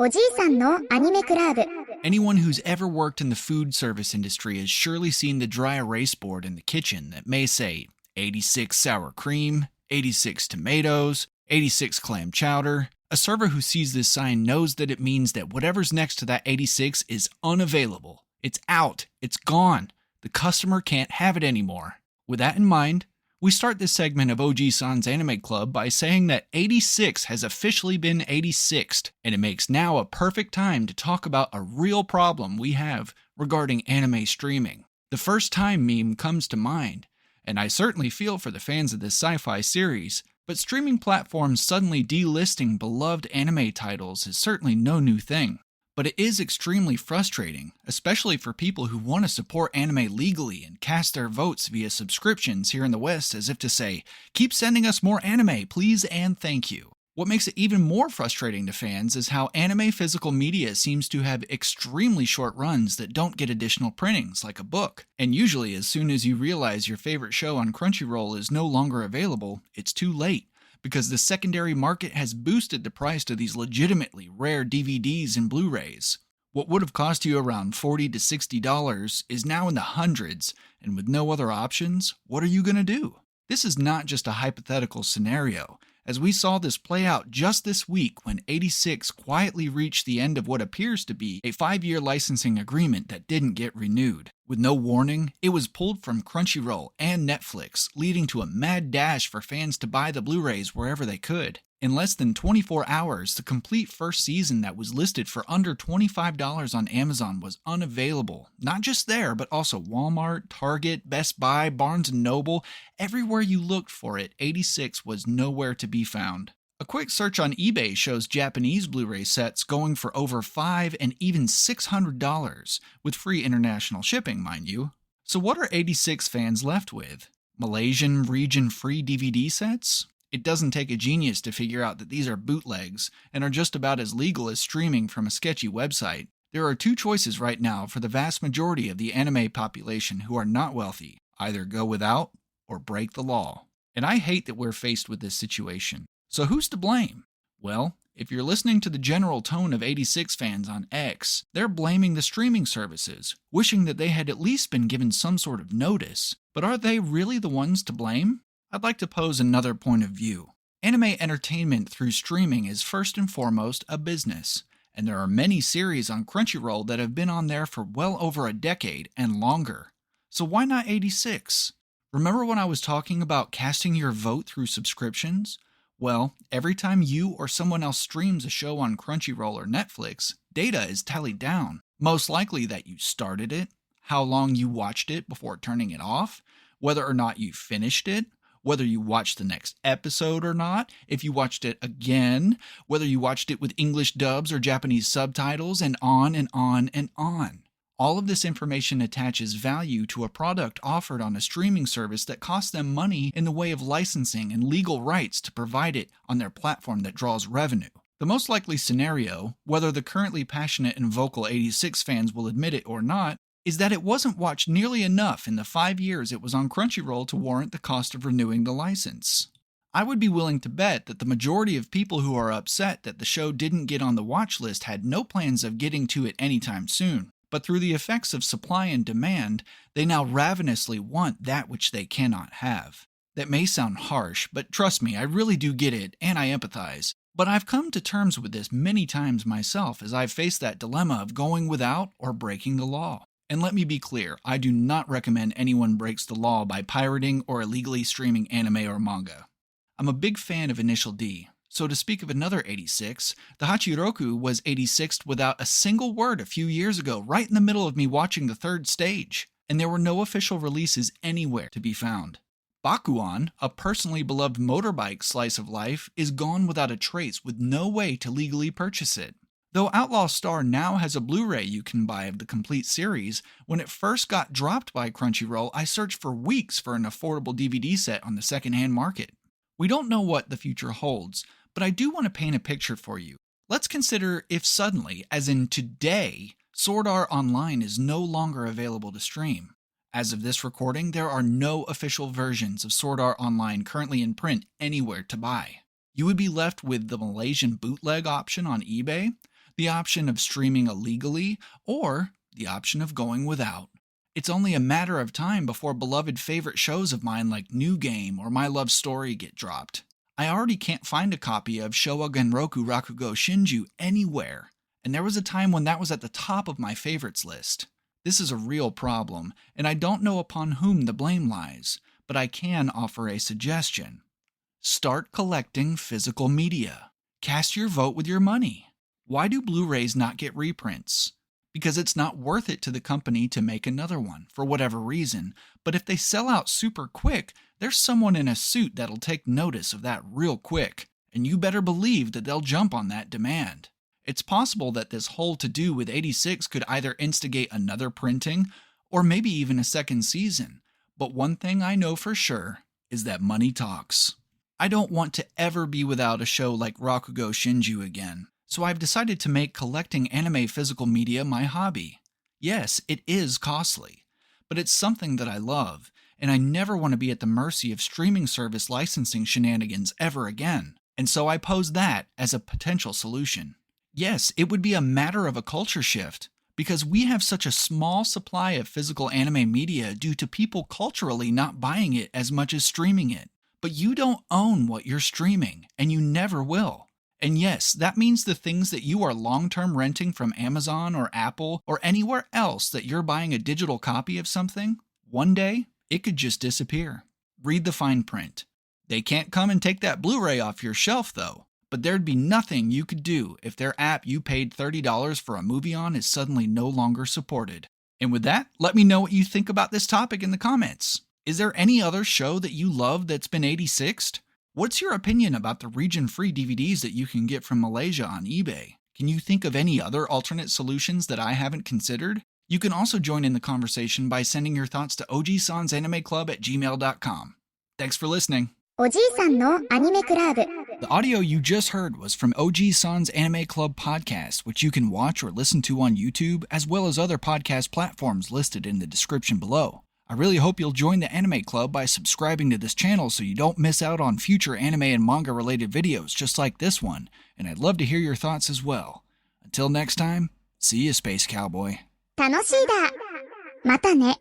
おじいさんのアニメクラブ Anyone who's ever worked in the food service industry has surely seen the dry erase board in the kitchen that may say 86 sour cream, 86 tomatoes, 86 clam chowder. A server who sees this sign knows that it means that whatever's next to that 86 is unavailable. It's out. It's gone. The customer can't have it anymore. With that in mind, we start this segment of OG-san's Anime Club by saying that 86 has officially been 86'd, and it makes now a perfect time to talk about a real problem we have regarding anime streaming. The first time meme comes to mind, and I certainly feel for the fans of this sci-fi series, but streaming platforms suddenly delisting beloved anime titles is certainly no new thing. But it is extremely frustrating, especially for people who want to support anime legally and cast their votes via subscriptions here in the West as if to say, keep sending us more anime, please and thank you. What makes it even more frustrating to fans is how anime physical media seems to have extremely short runs that don't get additional printings, like a book. And usually as soon as you realize your favorite show on Crunchyroll is no longer available, it's too late, because the secondary market has boosted the price of these legitimately rare DVDs and Blu-rays. What would have cost you around $40 to $60 is now in the hundreds, and with no other options, what are you going to do? This is not just a hypothetical scenario, as we saw this play out just this week when 86 quietly reached the end of what appears to be a 5-year licensing agreement that didn't get renewed. With no warning, it was pulled from Crunchyroll and Netflix, leading to a mad dash for fans to buy the Blu-rays wherever they could. In less than 24 hours, the complete first season that was listed for under $25 on Amazon was unavailable. Not just there, but also Walmart, Target, Best Buy, Barnes & Noble. Everywhere you looked for it, 86 was nowhere to be found. A quick search on eBay shows Japanese Blu-ray sets going for over $500 and even $600, with free international shipping, mind you. So what are 86 fans left with? Malaysian region-free DVD sets? It doesn't take a genius to figure out that these are bootlegs and are just about as legal as streaming from a sketchy website. There are two choices right now for the vast majority of the anime population who are not wealthy: either go without or break the law. And I hate that we're faced with this situation. So who's to blame? Well, if you're listening to the general tone of 86 fans on X, they're blaming the streaming services, wishing that they had at least been given some sort of notice. But are they really the ones to blame? I'd like to pose another point of view. Anime entertainment through streaming is first and foremost a business, and there are many series on Crunchyroll that have been on there for well over a decade and longer. So why not 86? Remember when I was talking about casting your vote through subscriptions? Well, every time you or someone else streams a show on Crunchyroll or Netflix, data is tallied down. Most likely that you started it, how long you watched it before turning it off, whether or not you finished it, whether you watched the next episode or not, if you watched it again, whether you watched it with English dubs or Japanese subtitles, and on and on and on. All of this information attaches value to a product offered on a streaming service that costs them money in the way of licensing and legal rights to provide it on their platform that draws revenue. The most likely scenario, whether the currently passionate and vocal 86 fans will admit it or not, is that it wasn't watched nearly enough in the 5 years it was on Crunchyroll to warrant the cost of renewing the license. I would be willing to bet that the majority of people who are upset that the show didn't get on the watch list had no plans of getting to it anytime soon, but through the effects of supply and demand, they now ravenously want that which they cannot have. That may sound harsh, but trust me, I really do get it, and I empathize. But I've come to terms with this many times myself as I've faced that dilemma of going without or breaking the law. And let me be clear, I do not recommend anyone breaks the law by pirating or illegally streaming anime or manga. I'm a big fan of Initial D, so to speak of another 86, the Hachiroku was 86th without a single word a few years ago, right in the middle of me watching the third stage, and there were no official releases anywhere to be found. Bakuan, a personally beloved motorbike slice of life, is gone without a trace with no way to legally purchase it. Though Outlaw Star now has a Blu-ray you can buy of the complete series, when it first got dropped by Crunchyroll, I searched for weeks for an affordable DVD set on the secondhand market. We don't know what the future holds, but I do want to paint a picture for you. Let's consider if suddenly, as in today, Sword Art Online is no longer available to stream. As of this recording, there are no official versions of Sword Art Online currently in print anywhere to buy. You would be left with the Malaysian bootleg option on eBay, the option of streaming illegally, or the option of going without. It's only a matter of time before beloved favorite shows of mine like New Game or My Love Story get dropped. I already can't find a copy of Showa Genroku Rakugo Shinju anywhere, and there was a time when that was at the top of my favorites list. This is a real problem, and I don't know upon whom the blame lies, but I can offer a suggestion. Start collecting physical media. Cast your vote with your money. Why do Blu-rays not get reprints? Because it's not worth it to the company to make another one, for whatever reason. But if they sell out super quick, there's someone in a suit that'll take notice of that real quick, and you better believe that they'll jump on that demand. It's possible that this whole to-do with 86 could either instigate another printing, or maybe even a second season. But one thing I know for sure is that money talks. I don't want to ever be without a show like Rakugo Shinju again. So I've decided to make collecting anime physical media my hobby. Yes, it is costly, but it's something that I love, and I never want to be at the mercy of streaming service licensing shenanigans ever again. And so I pose that as a potential solution. Yes, it would be a matter of a culture shift, because we have such a small supply of physical anime media due to people culturally not buying it as much as streaming it. But you don't own what you're streaming, and you never will. And yes, that means the things that you are long-term renting from Amazon or Apple or anywhere else that you're buying a digital copy of something, one day, it could just disappear. Read the fine print. They can't come and take that Blu-ray off your shelf, though. But there'd be nothing you could do if their app you paid $30 for a movie on is suddenly no longer supported. And with that, let me know what you think about this topic in the comments. Is there any other show that you love that's been 86'd? What's your opinion about the region-free DVDs that you can get from Malaysia on eBay? Can you think of any other alternate solutions that I haven't considered? You can also join in the conversation by sending your thoughts to ogsansanimeclub@gmail.com. Thanks for listening. おじいさんのアニメクラブ The audio you just heard was from OG San's Anime Club podcast, which you can watch or listen to on YouTube, as well as other podcast platforms listed in the description below. I really hope you'll join the Anime Club by subscribing to this channel so you don't miss out on future anime and manga related videos just like this one, and I'd love to hear your thoughts as well. Until next time, see you, Space Cowboy. 楽しいだまたね